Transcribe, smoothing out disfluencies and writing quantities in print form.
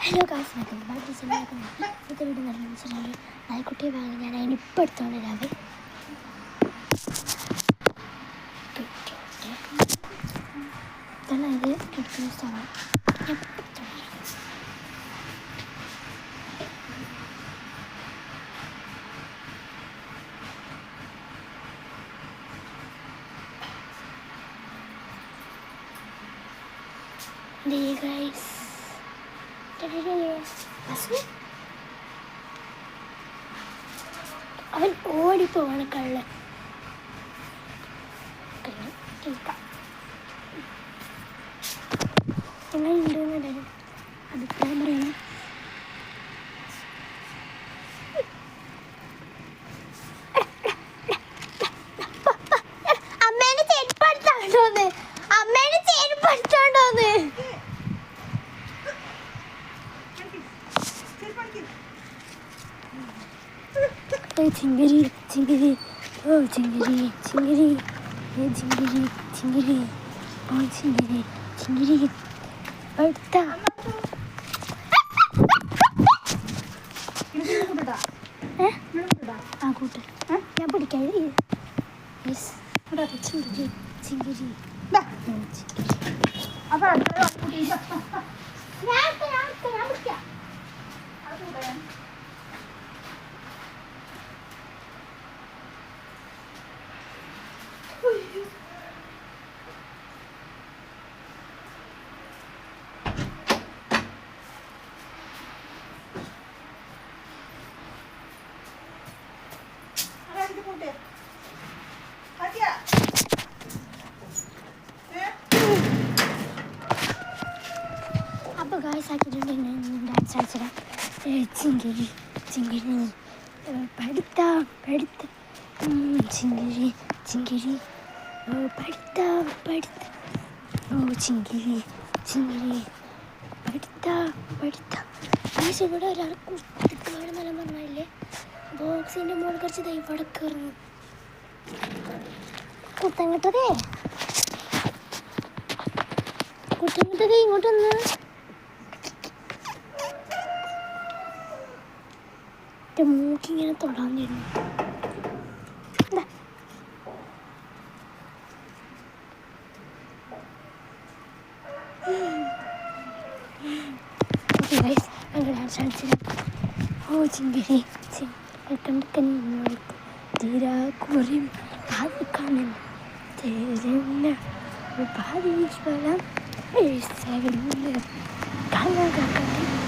Hello guys, welcome back to cinema. ഇന്നത്തെ video എന്ന് വെച്ചിട്ടുണ്ടെങ്കിൽ നായ്ക്കുട്ടിയെ വാങ്ങി ഞാൻ അതിനിപ്പോൾ എടുത്തോണ്ട് രാവിലെ ഇതാണ് ഇത് കിട്ടുന്ന സ്ഥലം. ഗൈസ് അവൻ ഓടിപ്പോവാണ് കള്ളൻ. എങ്ങനെയുണ്ടെന്ന് അഭിപ്രായം പറയണം. അമ്മേനെ ചെരുപ്പെടുത്തോണ്ടോന്ന്, അമ്മേനെ ചെരുപ്പെടുത്തോണ്ടോന്ന്. ചിങ്കിരി ചിങ്കിരി ഓ ചിങ്കിരി ചിങ്കിരി ചിങ്കിരി ചിങ്കിരി ഓ ചിങ്കിരി ചിങ്കിരി അടുത്ത ആ കൂട്ട് ഞാൻ പിടിക്കാം. ചിങ്കിരി ചിങ്കിരി അപ്പോൾ ഗായ്സ് ആക്കിയിട്ടുണ്ടെങ്കിൽ ഡാൻസ് കളിച്ചിടാം. ചിങ്കിരി ചിങ്കിരി പഠിത്ത പഠിത്ത ചിങ്കിരി ചിങ്കിരി പഠിത്ത പഠിത്ത ഓ ചിങ്കിരി ചിങ്കിരി പഠിത്ത പഠിത്ത. ഗായ്സ് ഇവിടെ ഒരാൾ കുട്ടിക്കാട് നല്ല പറഞ്ഞില്ലേ, ബോക്സിൻ്റെ മുകളിൽ കുറച്ച് ഇവിടെ കയറുന്നു. കുത്തങ്ങട്ടതേ കുത്തങ്ങട്ടതേ ഇങ്ങോട്ടൊന്ന് മൂക്കിങ്ങനെ തൊടാൻ തരുന്നു. ഓ ചിങ്കിരി കണ്ടു തീരാ കുറിയും അത് കാണും ചേരുന്ന പാരീശ്വരം കാണാൻ